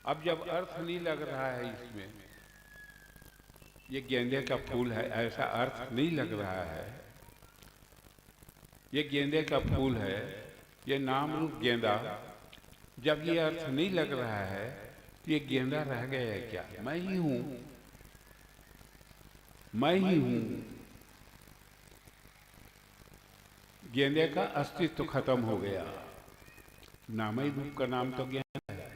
अब जब अर्थ नहीं लग रहा है इसमें, ये गेंदे का फूल है ऐसा अर्थ नहीं लग रहा है, ये गेंदे का फूल है, ये नाम रूप गेंदा, जब ये अर्थ नहीं लग रहा है तो ये गेंदा रह गया है क्या? मैं ही हूं, मैं ही हूं। गेंदे का अस्तित्व खत्म हो गया। नाम ही रूप का नाम तो गेंदा है।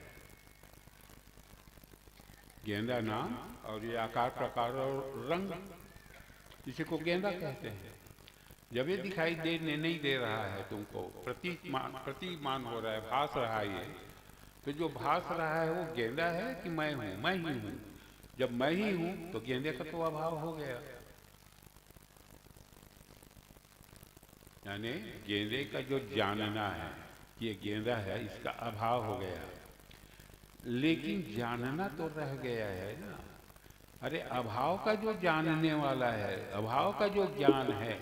गेंदा नाम और ये आकार प्रकार और रंग, इसी को गेंदा कहते हैं। जब ये दिखाई देने नहीं दे रहा है तुमको, प्रतीमान हो रहा है, भास रहा है ये, तो जो भास रहा है वो गेंदा है कि मैं हूं? मैं ही हूं। जब मैं ही हूं तो गेंदे का तो अभाव हो गया। यानी गेंदे का जो जानना है, ये गेंदा है, इसका अभाव हो गया। लेकिन जानना तो रह गया है ना। अरे अभाव का जो जानने वाला है, अभाव का जो ज्ञान है,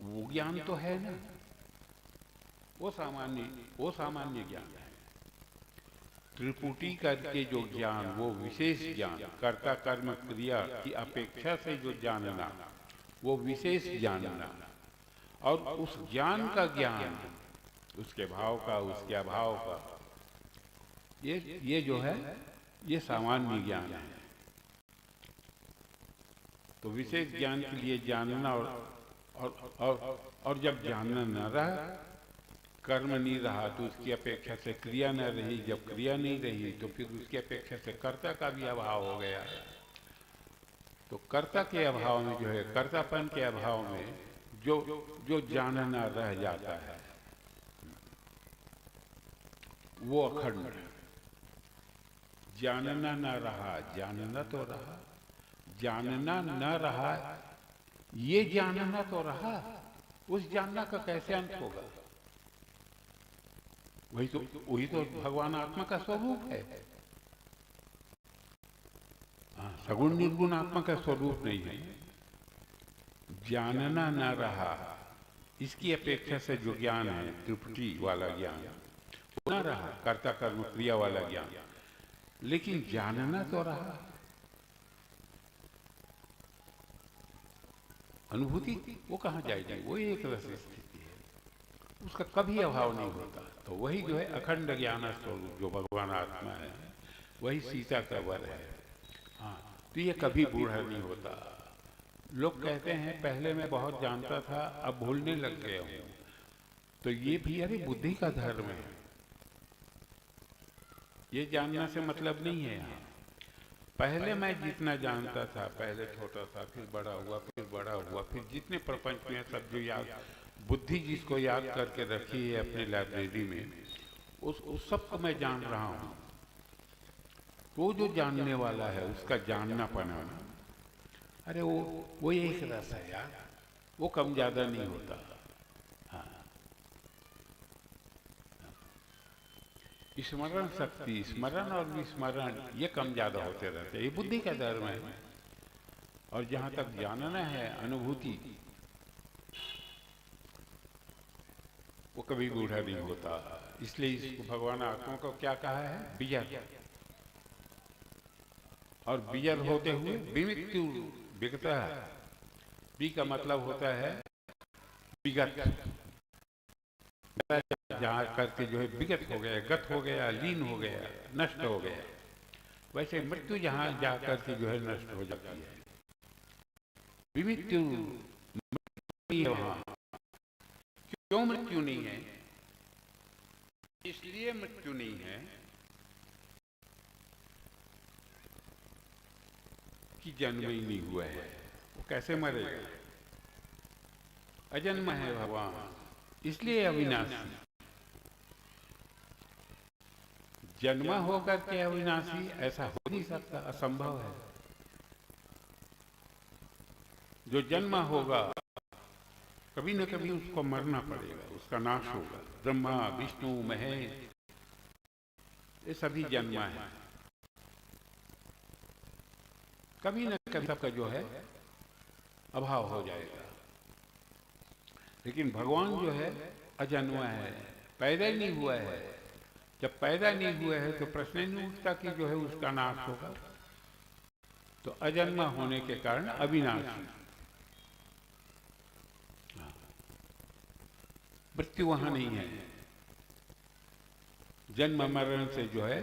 वो ज्ञान तो है ना। वो सामान्य ज्ञान है। त्रिपुटी करके जो ज्ञान, वो विशेष ज्ञान, कर्ता कर्म क्रिया की अपेक्षा से जो जानना, वो विशेष जानना। और उस ज्ञान का ज्ञान, उसके भाव का, उसके अभाव का, ये जो है ये सामान्य ज्ञान है। तो विशेष ज्ञान के लिए जानना और जब जानना न रहा, कर्म नहीं रहा, तो उसकी अपेक्षा से क्रिया न रही, जब क्रिया नहीं रही तो फिर उसकी अपेक्षा से कर्ता का भी अभाव हो गया। तो कर्ता के अभाव में जो है, कर्तापन के अभाव में जो जो जानना रह जाता है वो अखंड। जानना न रहा, जानना तो रहा। जानना न रहा, ये जानना तो रहा। उस जानना का कैसे अंत होगा? वही तो भगवान आत्मा का स्वरूप है। हाँ, सगुण निर्गुण आत्मा का स्वरूप नहीं है। जानना न रहा, इसकी अपेक्षा से जो ज्ञान है, त्रिपुटी वाला ज्ञान, वो न रहा, कर्ता कर्म क्रिया वाला ज्ञान। लेकिन जानना तो रहा। अनुभूति वो कहाँ जाएगी? वो एक रस स्थिति है, उसका कभी अभाव नहीं होता। तो वही जो है अखंड ज्ञान स्वरूप जो भगवान आत्मा है, वही सीता का वर है। हाँ, तो ये कभी बूढ़ा नहीं होता। लोग कहते हैं पहले मैं बहुत जानता था, अब भूलने लग गया हूँ। तो ये भी अरे बुद्धि का धर्म है। ये जानना से मतलब नहीं है। यहाँ पहले मैं जितना जानता था, पहले छोटा था, फिर बड़ा हुआ, फिर बड़ा हुआ, फिर जितने प्रपंच में सब जो याद, बुद्धि जिसको याद करके रखी है अपने लाइब्रेरी में, उस सब को मैं जान रहा हूँ। वो जो जानने वाला है उसका जानना पनाना, अरे वो एक रस है यार, वो कम ज्यादा नहीं होता। हाँ, स्मरण शक्ति, स्मरण और विस्मरण ये कम ज्यादा होते रहते हैं, ये बुद्धि का धर्म है। और जहां तक जानना है, अनुभूति, वो कभी बूढ़ा नहीं होता। इसलिए इसको भगवान आत्मा को क्या कहा है? बिजर। और बिजर होते हुए विमित्यु विगता। बी का मतलब होता है विगत, जहाँ करके जो है विगत हो गया, गत हो गया, लीन हो गया, नष्ट हो गया। वैसे मृत्यु जहाँ जा करके जो है नष्ट हो जाती है। विमित्यु नहीं है वहाँ। क्यों मृत्यु नहीं है? इसलिए मृत्यु नहीं है कि जन्म ही नहीं हुआ है। वो कैसे मरेगा? अजन्म है भगवान, इसलिए अविनाशी। जन्मा होकर के अविनाशी ऐसा हो नहीं सकता, असंभव है। जो जन्मा होगा कभी न कभी उसको मरना पड़ेगा, उसका नाश होगा। ब्रह्मा विष्णु महेश ये सभी जन्मा है, कभी न कभी सबका जो है अभाव हो जाएगा। लेकिन भगवान जो है अजन्मा है, पैदा ही नहीं हुआ है, जब पैदा नहीं हुए हैं तो प्रश्न ही नहीं उठता कि जो है उसका नाश होगा। तो अजन्मा होने के कारण अविनाशी, मृत्यु वहां नहीं है। जन्म मरण से जो है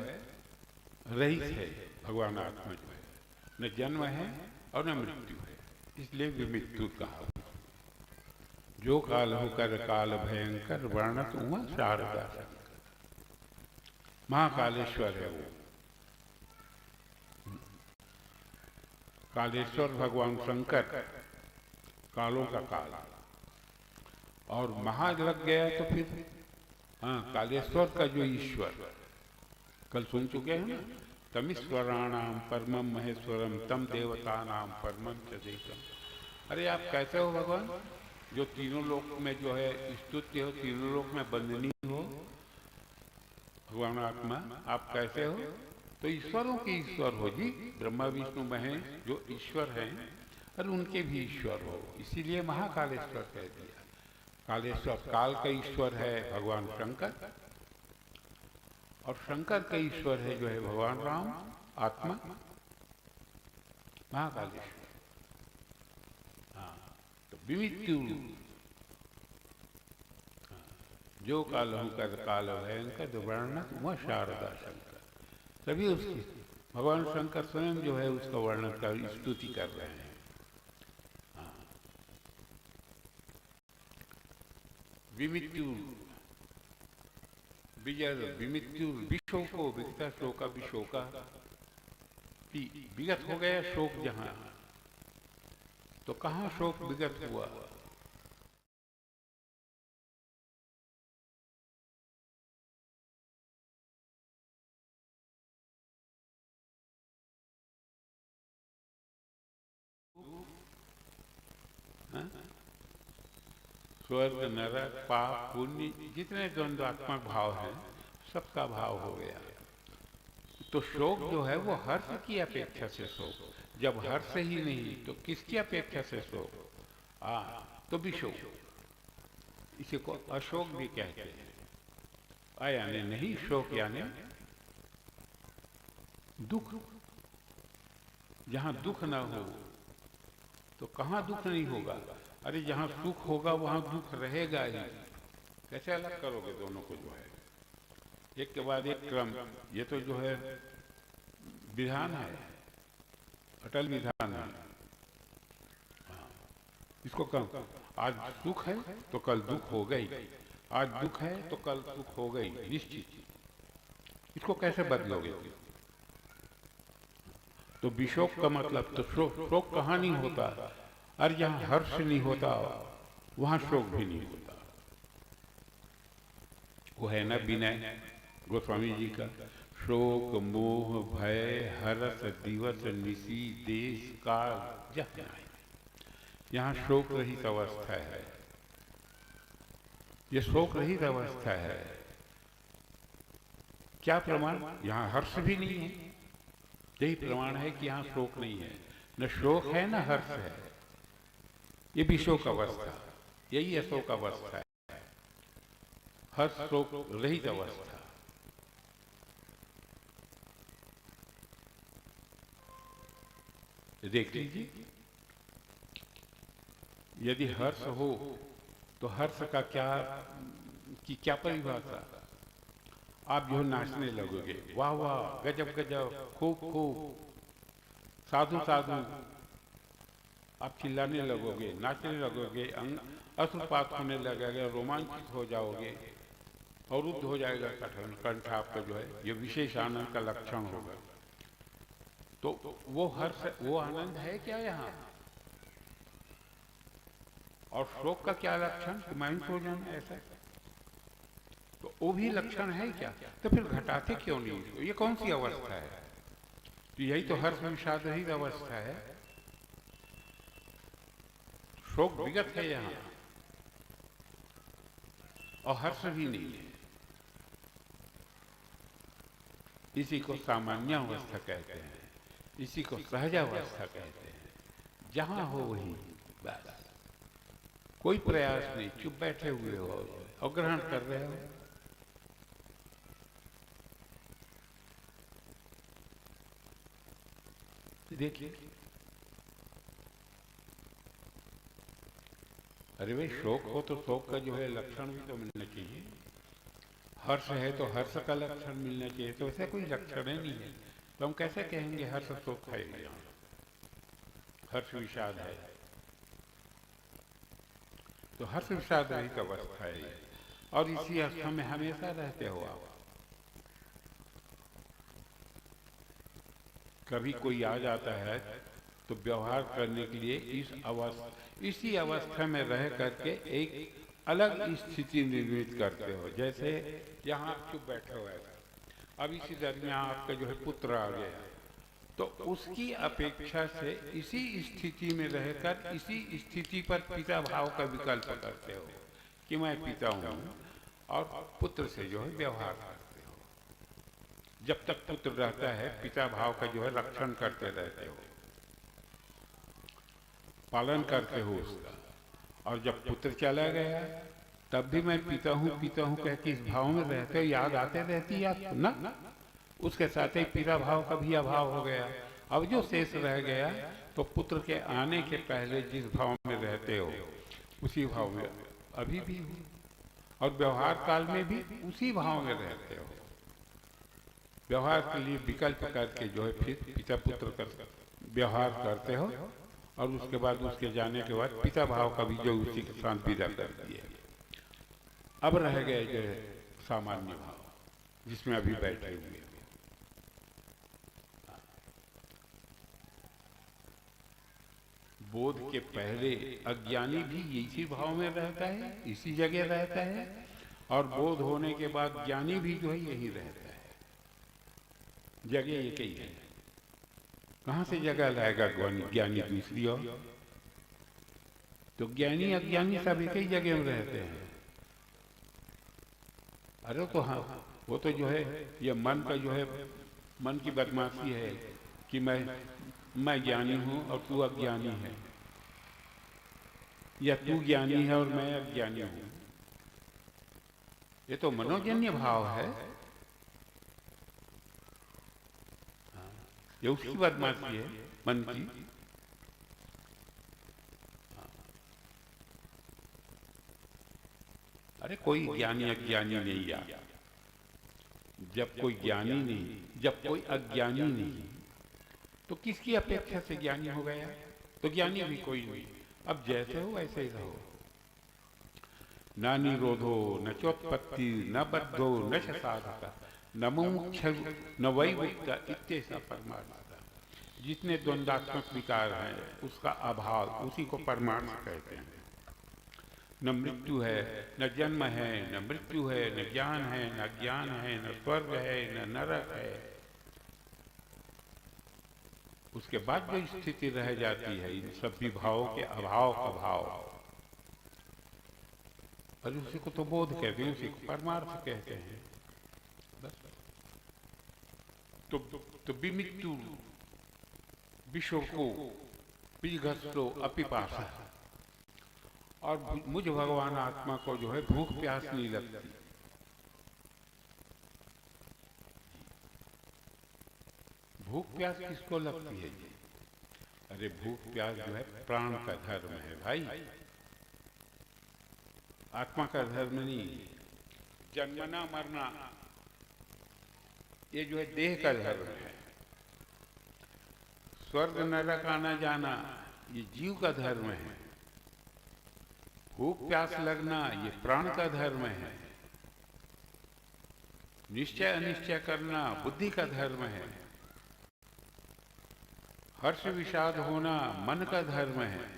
रहित है भगवान आत्मा, जो है न जन्म है और न मृत्यु है, इसलिए विमृत्यु कहा। जो काल होकर काल भयंकर वर्णत हुआ शारदा शंकर, महाकालेश्वर है वो। कालेश्वर भगवान शंकर, कालों का काल। और महा लग गया तो फिर हाँ, कालेश्वर का जो ईश्वर, कल सुन चुके हैं ना, तमीश्वराणाम परमम महेश्वरम तम देवतानाम परमम च देशम। अरे आप कैसे हो भगवान, जो तीनों लोक में जो है स्तुत्य हो, तीनों लोक में वंदनीय हो भगवान आत्मा, आप कैसे हो? तो ईश्वरों के ईश्वर हो जी, ब्रह्मा विष्णु महेश जो ईश्वर हैं और उनके भी ईश्वर हो, इसीलिए महाकालेश्वर कह दिया। कालेश्वर काल का ईश्वर है भगवान शंकर, और शंकर का ईश्वर है जो है भगवान राम आत्मा, महाकालेश्वर। हाँ, तो विमृत्यु, जो काल होकर काल भयंकर वर्णन वह शारदा शंकर, तभी उसकी भगवान शंकर स्वयं जो है उसका वर्णन कर स्तुति कर रहे हैं। हाँ, विमृत्यु विजय विमृत्यु विशोको विगता शोका विशोका, विगत हो गया शोक जहां, तो कहाँ शोक विगत हुआ? हाँ? स्वर्ग नरक पाप पुण्य जितने द्वंद्वात्मक भाव हैं सबका भाव हो गया। तो शोक जो है वो हर्ष की अपेक्षा से शोक, जब हर्ष ही नहीं तो किसकी अपेक्षा से शोक? तो विशोक, इसी को अशोक भी कहते हैं। यानी नहीं शोक यानी दुख, जहां दुख ना हो तो कहाँ दुख नहीं होगा? अरे जहाँ सुख होगा वहाँ दुख रहेगा ही। कैसे अलग करोगे दोनों को? जो है एक के बाद एक क्रम, ये तो जो है विधान है, अटल विधान है। इसको कम, आज सुख है तो कल दुख हो गई, आज दुख है तो कल सुख हो गई निश्चित। इसको कैसे बदलोगे? तो विशोक का मतलब तो शोक कहाँ नहीं होता, और जहाँ हर्ष नहीं होता वहां शोक भी नहीं होता। वो है ना विनय गोस्वामी जी का, शोक मोह भय हरस दिवस निशी देश काल जहाँ, यहाँ शोक रहित अवस्था है, ये शोक रहित अवस्था है। क्या प्रमाण? यहाँ हर्ष भी नहीं है, यही प्रमाण है कि यहाँ शोक नहीं है। न शोक है न हर्ष है, ये भी शोक अवस्था, यही अशोक अवस्था है, हर्ष शोक रहित अवस्था। देख लीजिए, यदि हर्ष हो तो हर्ष का क्या परिभाषा? आप जो नाचने लगोगे, वाह वाह गजब गजब खूब खूब साधु साधु, आप चिल्लाने लगोगे, नाचने लगोगे, अश्रुपात होने लगेगा, रोमांचित हो जाओगे, अवरुद्ध हो जाएगा कंठ आपका, जो है ये विशेष आनंद का लक्षण होगा। तो वो हर्ष, वो आनंद है क्या यहाँ? और शोक का क्या लक्षण? मायूस हो जाना, ऐसा तो वो भी लक्षण है क्या? तो फिर घटाते क्यों नहीं? ये कौन सी अवस्था है? तो यही तो हर्ष विषाद रहित अवस्था है। शोक विगत है यहाँ और हर्ष भी नहीं है। इसी को सामान्य अवस्था कहते हैं, इसी को सहजावस्था कहते हैं। जहां हो वही बस, कोई प्रयास नहीं, चुप बैठे हुए हो और ग्रहण कर रहे हो। देखिए, अरे भाई शोक हो तो शोक का जो है लक्षण भी तो मिलना चाहिए। हर्ष है तो हर्ष का लक्षण मिलना चाहिए, तो ऐसा कोई लक्षण ही नहीं है, तो हम कैसे कहेंगे हर्ष शोक है? यहाँ हर्ष विषाद है, तो हर्ष विषाद रहित अवस्था है ये। और इसी अवस्था में हमेशा रहते हो आप। कभी कोई आ जाता है तो व्यवहार करने के लिए इसी अवस्था में रह करके एक अलग स्थिति निर्मित करते हो। जैसे यहाँ आप चुप बैठे हुए हैं, अब इसी दरमियान आपका जो है पुत्र आ गया, तो उसकी अपेक्षा से इसी स्थिति में रहकर इसी स्थिति पर पिता भाव का विकल्प करते हो कि मैं पिता हूँ, और पुत्र से जो है व्यवहार करते हो। जब तक पुत्र रहता है पिता भाव का जो है रक्षण करते रहते हो, पालन करते हो उसका। और जब पुत्र चला गया तब भी मैं पिता हूँ कह के इस भाव में रहते हो, याद आते रहती है आपको ना। उसके साथ ही पिता भाव का भी अभाव हो गया। अब जो शेष रह गया तो पुत्र के आने के पहले जिस भाव में रहते हो उसी भाव में अभी भी हो, और व्यवहार काल में भी उसी भाव में रहते हो। व्यवहार के लिए विकल्प करके जो है फिर पिता पुत्र का व्यवहार करते हो, और उसके बाद उसके जाने के बाद पिता भाव का भी जो उसी के साथ विदा कर दिए। अब रह गए जो है सामान्य भाव जिसमें अभी बैठे हुए। बोध के पहले अज्ञानी भी इसी भाव में रहता है, इसी जगह रहता है, और बोध होने के बाद ज्ञानी भी जो है यही रहता है, जगह एक ही है। कहाँ से जगह लाएगा ज्ञानी दूसरी ओर? तो ज्ञानी अज्ञानी सब एक ही जगह में रहते हैं। अरे तो हाँ, वो तो जो है ये मन का जो है मन की बदमाशी है कि मैं ज्ञानी हूँ और तू अज्ञानी है, या तू ज्ञानी है और मैं अज्ञानी हूँ। ये तो मनोजन्य भाव है, ये उसकी बदमाशी है मन की। अरे कोई ज्ञानी अज्ञानी नहीं यार। जब कोई ज्ञानी नहीं, जब कोई अज्ञानी नहीं, तो किसकी अपेक्षा से ज्ञानी हो गया? तो ज्ञानी भी कोई नहीं। अब जैसे हो वैसे ही रहो। न निरोधो न चोत्पत्ति न बद्धो न साधक न मुमुक्ष न वैमुक्ता इत्येसा परमार्थ। जितने द्वंद्वात्मक विकार हैं उसका अभाव, उसी को परमार्थ कहते हैं। न मृत्यु है, न जन्म है, न मृत्यु है, न ज्ञान है, न ज्ञान है, न स्वर्ग है, न नरक है। उसके बाद जो स्थिति रह जाती है इन सभी भावों के अभाव का भाव, और उसी को तो बोध कहते हैं, उसी को परमार्थ कहते हैं। बस तो विमित्तु विश्व को बीघस्तो अपिपासा, और मुझ भगवान आत्मा को जो है भूख प्यास नहीं लगती। भूख प्यास किसको लगती है जी? अरे भूख प्यास जो है प्राण का धर्म है भाई, आत्मा का धर्म नहीं। जन्मना मरना ये जो है देह का धर्म है। स्वर्ग नरक आना जाना ये जीव का धर्म है। भूख प्यास लगना ये प्राण का धर्म है। निश्चय अनिश्चय करना बुद्धि का धर्म है। हर्ष विषाद होना मन का धर्म है।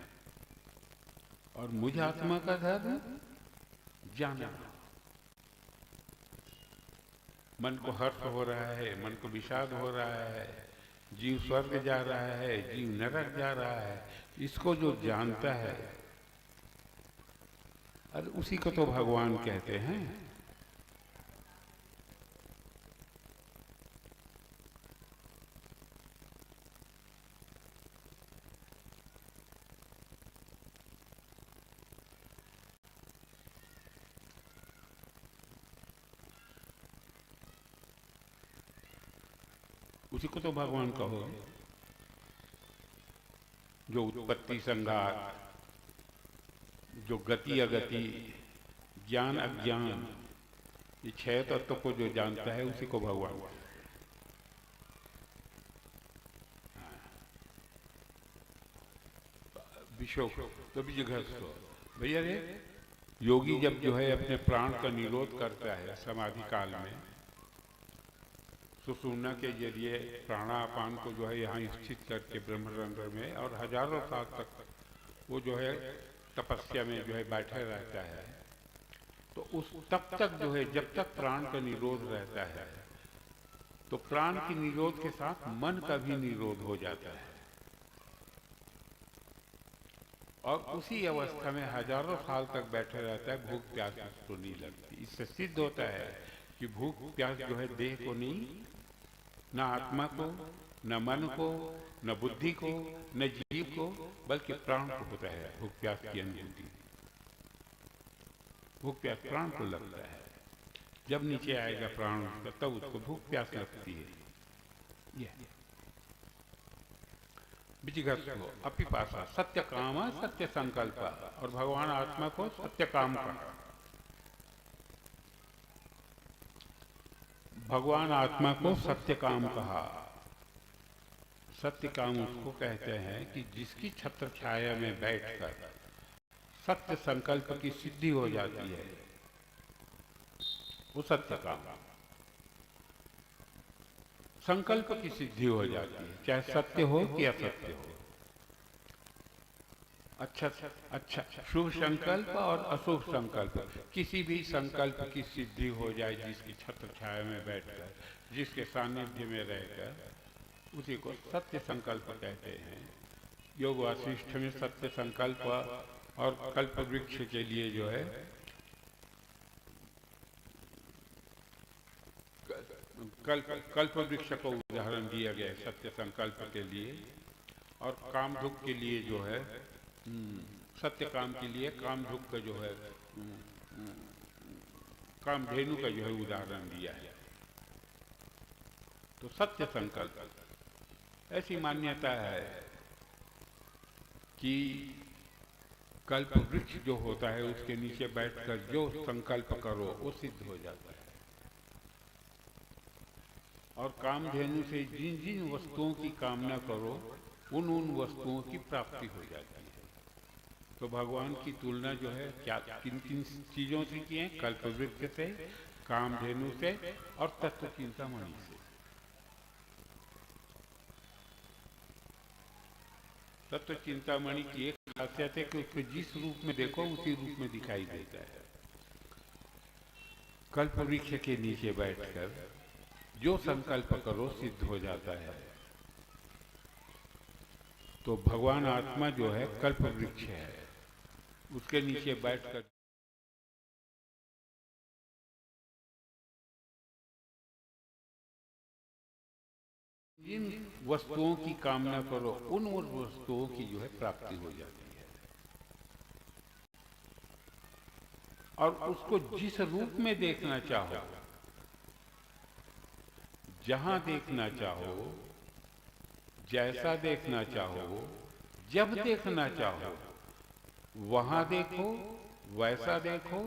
और मुझ आत्मा का धर्म जाना। मन को हर्ष हो रहा है, मन को विषाद हो रहा है, जीव स्वर्ग जा रहा है, जीव नरक जा रहा है, इसको जो जानता है, और उसी को तो भगवान कहते हैं। उसी को तो भगवान कहोगे। जो उत्पत्ति संघात, जो गति अगति, ज्ञान अज्ञान, ये छह तत्व को जो जानता है उसी को भगवान। विशोक तो भी भैया रे, योगी जब जो है अपने प्राण का निरोध करता है समाधि काल में, सुषुम्ना के जरिए प्राणापान को जो है यहाँ स्थित करके ब्रह्मरंध्र में, और हजारों साल तक वो जो है तपस्या में जो है बैठे रहता है, तो उस तब तक जो है जब तक प्राण का निरोध रहता है, तो प्राण की निरोध के साथ मन का भी निरोध हो जाता है, और उसी अवस्था में हजारों साल तक बैठे रहता है, भूख प्यास उसको नहीं लगती। इससे सिद्ध होता है कि भूख प्यास जो है देह को नहीं, न आत्मा को, न मन को, न बुद्धि को, न जीव को, बल्कि प्राण को होता है भूख प्यास की अनुभूति। भूख प्यास प्राण को लगता है। जब नीचे आएगा प्राण उसका, तब उसको भूख प्यास लगती है। विजिगर्षो अपिपासा सत्य काम सत्य संकल्प, और भगवान आत्मा को सत्य काम कहा। भगवान आत्मा को सत्य काम कहा। सत्य काम उसको कहते हैं कि जिसकी छत्र छाया में बैठकर सत्य संकल्प की सिद्धि हो जाती है, वो सत्य काम। संकल्प की सिद्धि हो जाती है, चाहे सत्य हो कि असत्य हो। अच्छा शुभ संकल्प और अशुभ संकल्प, किसी भी संकल्प की सिद्धि हो जाए जिसकी छत्र छाया में बैठकर, जिसके सानिध्य में रहकर, उसी को सत्य संकल्प कहते हैं। योग वासिष्ठ में सत्य संकल्प और कल्प वृक्ष के लिए जो है कल्प वृक्ष को उदाहरण दिया गया है सत्य संकल्प के लिए, और कामधुक के लिए जो है सत्य काम के लिए कामधुक का जो है कामधेनु का जो है उदाहरण दिया है। तो सत्य संकल्प, ऐसी मान्यता है कि कल्प वृक्ष जो होता है उसके नीचे बैठकर जो संकल्प करो वो सिद्ध हो जाता है, और कामधेनु से जिन जिन वस्तुओं की कामना करो उन उन वस्तुओं की प्राप्ति हो जाती है। तो भगवान की तुलना जो है क्या किन किन चीजों से की है? कल्प वृक्ष से, कामधेनु से और तत्व चिंतामणि से। तत्व चिंतामणि की एक खासियत है कि उसको जिस रूप में देखो उसी रूप में दिखाई देता है। कल्प वृक्ष के नीचे बैठकर जो संकल्प करो सिद्ध हो जाता है। तो भगवान आत्मा जो है कल्प वृक्ष है, उसके नीचे बैठकर जिन वस्तुओं की कामना करो उन वस्तुओं की जो है प्राप्ति हो जाती है, और उसको जिस रूप में देखना चाहो, जहां देखना चाहो, जैसा देखना चाहो, जब देखना चाहो, वहां देखो, वैसा देखो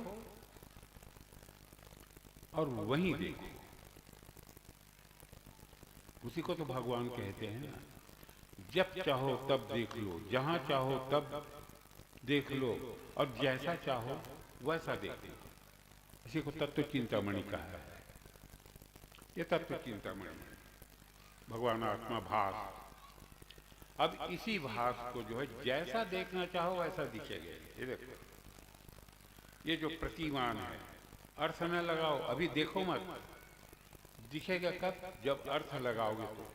और वहीं देखो। उसी को तो भगवान कहते हैं ना, जब चाहो तब देख लो, जहां चाहो तब देख लो, और जैसा चाहो वैसा देख लो। इसी को तत्व चिंतामणि कहा है। ये तत्व चिंतामणि, भगवान आत्मा भास। अब इसी भास को जो है जैसा देखना चाहो वैसा दिखेगा। ये देखो, ये जो प्रतिमान है, अर्थ न लगाओ, अभी देखो मत, दिखेगा कब? जब अर्थ लगाओगे तो।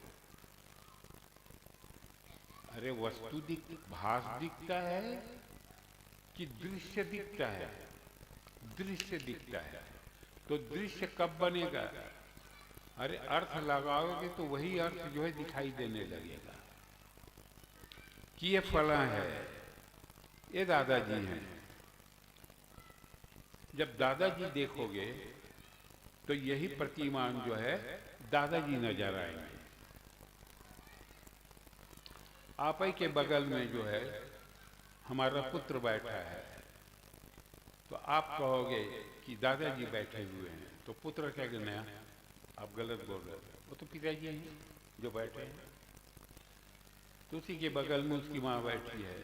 अरे वस्तु भास दिखता है कि दृश्य दिखता है? दृश्य दिखता है। तो दृश्य कब बनेगा? अरे अर्थ लगाओगे तो वही अर्थ जो है दिखाई देने लगेगा कि ये फला है, ये दादाजी हैं। जब दादाजी देखोगे तो यही प्रतिमान जो है दादाजी नजर आएंगे। आप ही के बगल में जो है हमारा पुत्र बैठा है, तो आप कहोगे कि दादाजी बैठे हुए हैं, तो पुत्र कहेगा नया आप गलत बोल रहे हैं, वो तो पिताजी हैं जो बैठे हैं। तो उसी के बगल में उसकी माँ बैठी है,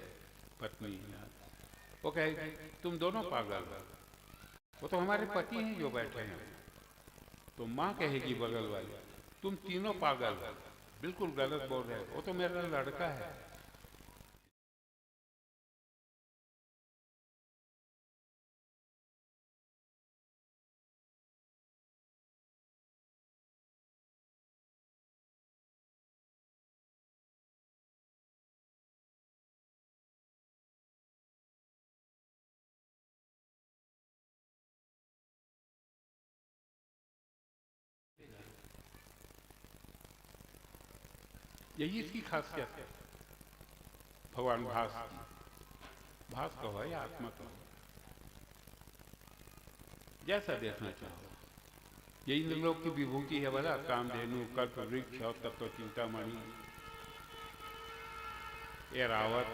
पत्नी। वो कहेगी तुम दोनों पागल हो, वो तो हमारे पति हैं जो बैठे हैं। तो माँ कहेगी बगल वाली तुम तीनों पागल हो, बिल्कुल गलत बोल रहे हो, वो तो मेरा लड़का है। यही इसकी खासियत है भगवान भास की। भास कहो या आत्मा कहो, जैसा देखना चाहो। ये इंद्रलोक की विभूति है बोला, कामधेनु, कल्प वृक्ष और तत्व चिंतामणि, एरावत,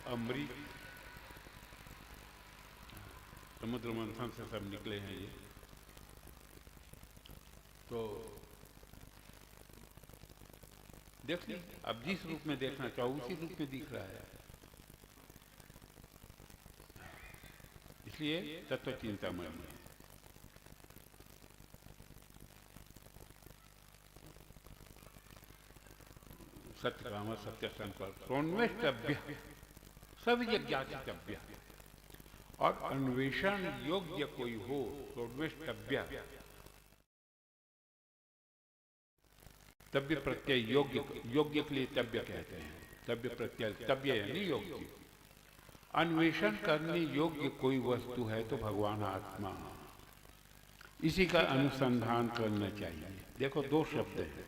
अमृत, समुद्र मंथन से सब निकले हैं ये। तो देख ली, अब जिस रूप में देखना चाहो उसी रूप में दिख रहा है। इसलिए तत्व चिंतामणि है। सत्य काम सत्य संकल्प प्रोन्वेष्टव्य सविज्ञातव्य, और अन्वेषण योग्य कोई हो प्रोन्वेष्टव्य, तव्य प्रत्यय योग्य, योग्य के लिए तव्य कहते हैं। तव्य प्रत्यय, तव्य यानी योग्य। अन्वेषण करने योग्य कोई वस्तु है तो भगवान आत्मा, इसी का अनुसंधान करना चाहिए। देखो दो शब्द हैं,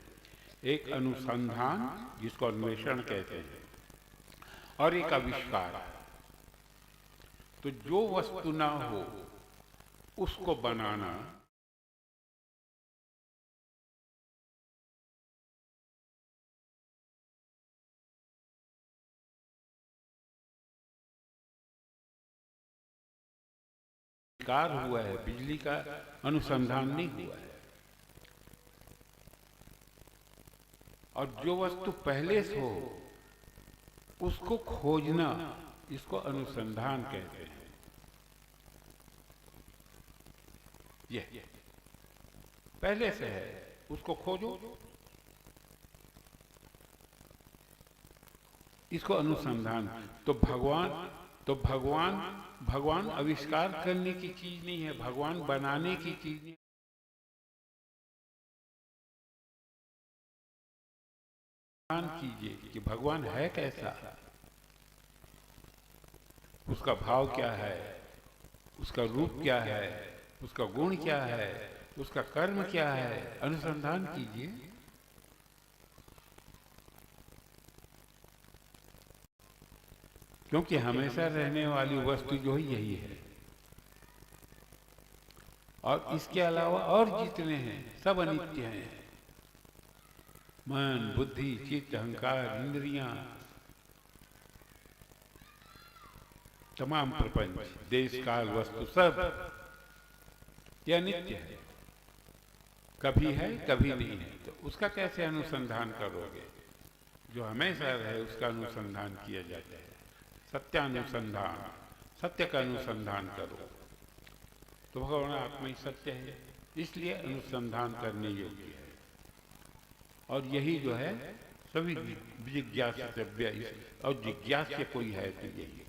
एक अनुसंधान जिसको अन्वेषण कहते हैं, और एक आविष्कार। तो जो वस्तु ना हो उसको बनाना कार हुआ है, बिजली का अनुसंधान नहीं हुआ है। और जो वस्तु पहले से हो उसको खोजना, इसको अनुसंधान कहते हैं। ये पहले से है उसको खोजो, इसको अनुसंधान। तो भगवान आविष्कार करने की चीज नहीं है, भगवान बनाने की चीज नहीं। कीजिए कि भगवान है कैसा, उसका भाव क्या है, उसका रूप क्या है, उसका गुण क्या है, उसका कर्म क्या है, अनुसंधान कीजिए। क्योंकि हमेशा रहने वाली वस्तु जो है यही है, और इसके अलावा और जितने हैं सब अनित्य हैं। मन, बुद्धि, चित्त, अहंकार, इंद्रियां, तमाम प्रपंच, देश काल, वस्तु सब ये अनित्य है, कभी है कभी नहीं है। तो उसका कैसे अनुसंधान करोगे? जो हमेशा रहे उसका अनुसंधान किया जाता है। सत्यानुसंधान, सत्य का अनुसंधान करो। तो भगवान आत्मा ही सत्य है, इसलिए अनुसंधान करने योग्य है। और यही जो है सभी जिज्ञासितव्य, और जिज्ञास्य कोई है तो यही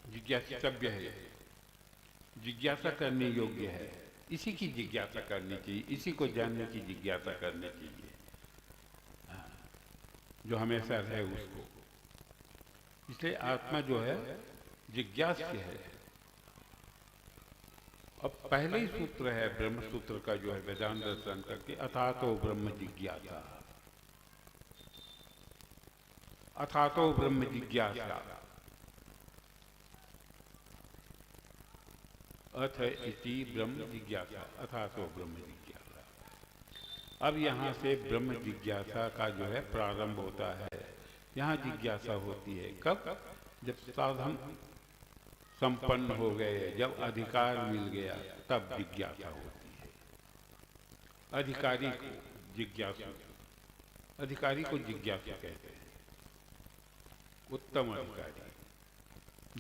जिज्ञासितव्य है, जिज्ञासा करने योग्य है। इसी की जिज्ञासा करनी चाहिए, इसी को जानने की जिज्ञासा करनी चाहिए। हाँ, जो हमेशा रहे उसको। इसलिए आत्मा जो है जिज्ञास्य है। अब पहले ही सूत्र है ब्रह्म सूत्र का, जो है वेदांत दर्शन करके, अथातो ब्रह्म जिज्ञासा, अथातो ब्रह्म जिज्ञासा, अथ इति ब्रह्म जिज्ञासा, अथातो ब्रह्म जिज्ञासा। अब यहाँ से ब्रह्म जिज्ञासा का जो है प्रारंभ होता है। यहाँ जिज्ञासा होती है कब? जब साधन संपन्न हो गए, जब अधिकार मिल गया, तब जिज्ञासा होती है। अधिकारी को जिज्ञासु, अधिकारी को जिज्ञासु कहते हैं। उत्तम अधिकारी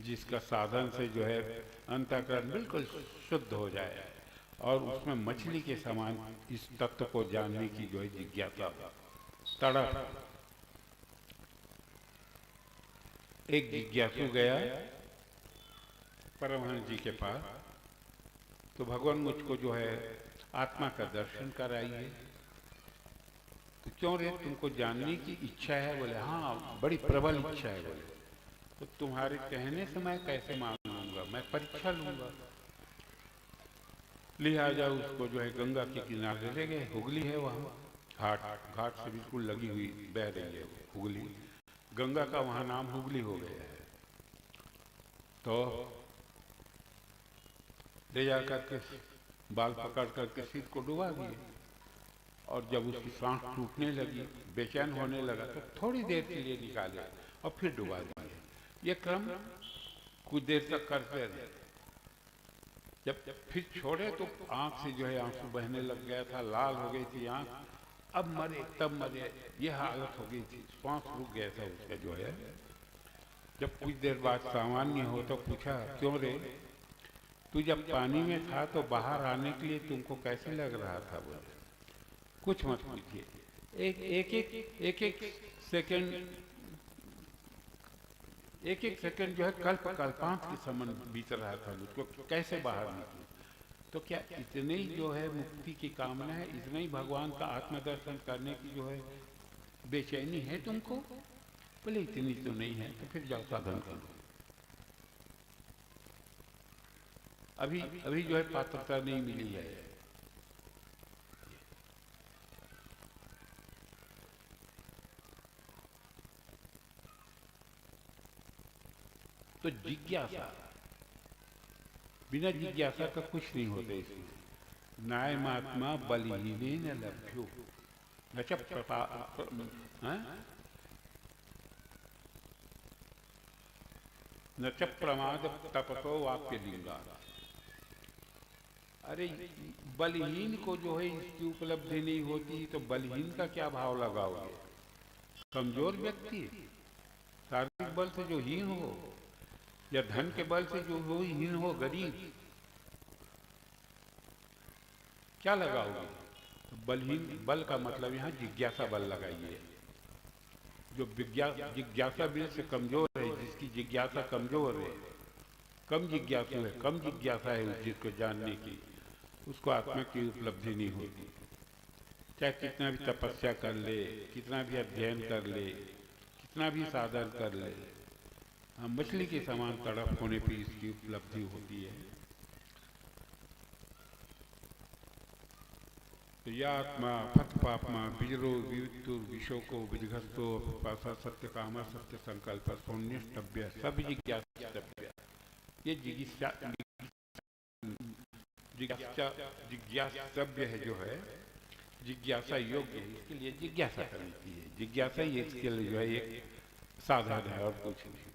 जिसका साधन से जो है अंतःकरण बिल्कुल शुद्ध हो जाए और उसमें मछली के समान इस तत्व को जानने की जो है जिज्ञासा, तड़प। एक जिज्ञासु गया परमहंस जी के पास, तो भगवान मुझको जो है आत्मा का दर्शन कराइए। तो क्यों रे, तुमको जानने की इच्छा है? बोले हाँ, बड़ी प्रबल इच्छा है। बोले तो तुम्हारे कहने से मैं कैसे मान लूंगा, मैं परीक्षा लूंगा। लिहाजा उसको जो है गंगा के किनारे ले गए। हुगली है वहाँ, घाट से बिल्कुल लगी हुई बह रही है हुगली, गंगा का वहाँ नाम हुगली हो गया है। तो ले जा करके बाल पकड़ करके सिर को डुबा दिए, और जब उसकी सांस टूटने लगी, बेचैन होने लगा, तो थोड़ी देर के लिए निकाले और फिर डुबा दिए। ये क्रम कुछ देर तक करते रहे। जब फिर छोड़े तो आंख से जो है आंसू बहने लग गया था, लाल हो गई थी आंख। अब मरे तब मरे, ये हालत हो गई थी, श्वास रुक गया था उसका जो है। जब कुछ देर बाद सामान्य हो तो पूछा, क्यों रे, तू जब पानी में था तो बाहर आने के लिए तुमको कैसे लग रहा था? बोले कुछ मत पूछिए, एक एक सेकंड जो है कल्पांत के समान बीत रहा था मुझको, कैसे बाहर निकले। तो क्या इतने ही जो है मुक्ति की कामना है, इतना ही भगवान का आत्मदर्शन करने की जो है बेचैनी है तुमको? बोले इतनी तो नहीं है। तो फिर जाओ साधन करो। अभी जो है पात्रता नहीं मिली है। तो जिज्ञासा, बिना जिज्ञासा का कुछ नहीं होता इसमें। नायमात्मा बलिहीन लभ्यो न च न च प्रमाद तपतो वाक्य लिंगा। अरे बलहीन को जो है इसकी उपलब्धि नहीं होती, तो बलहीन का क्या भाव लगाओगे? कमजोर व्यक्ति, शारीरिक बल से जो हीन हो, या धन के बल से जो हो हीन हो, गरीब, क्या लगाओगे? तो बलहीन, बल का मतलब यहाँ जिज्ञासा बल लगाइए। जो जिज्ञासा बिल से कमजोर है, जिसकी जिज्ञासा कमजोर है, कम जिज्ञासु है, कम जिज्ञासा है उस चीज को जानने की, उसको आत्मा की उपलब्धि नहीं होती। चाहे कितना भी तपस्या कर ले, कितना भी अध्ययन कर ले, कितना भी साधन कर ले, हम मछली के समान तड़प होने पर इसकी उपलब्धि होती है। तो या आत्मा फत पापमा बिजरो विवितुर विशोको विधिघस्तो पासा सत्य कामा सत्य संकल्प शून्यस्तव्य सब जिज्ञास्तव्य। ये जिज्ञास्तव्य है जो है, जिज्ञासा योग्य है, इसके लिए जिज्ञासा करनी चाहिए। जिज्ञासा ही इसके लिए जो है एक साधन है और कुछ नहीं।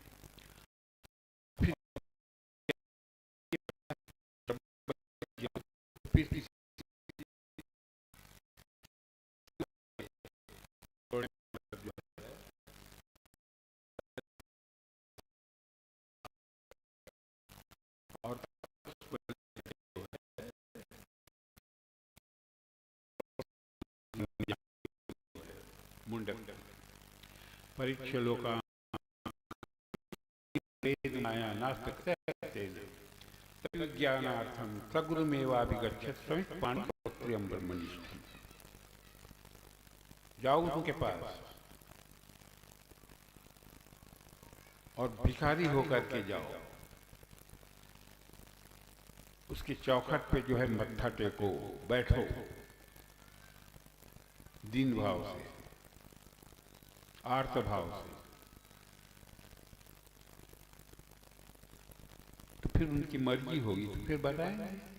और मुंडक परीक्ष लोका माया नास्तेन ज्ञानार्थम सगुरुमेवाभिगच्छत् समित पाणिप्रियम ब्रह्मनिष्ठम। जाओ उनके पास और भिखारी होकर के जाओ, उसकी चौखट पे जो है मत्था टेको, बैठो दीन भाव से, आर्त भाव से। तो फिर उनकी मर्जी होगी तो फिर बताएंगे।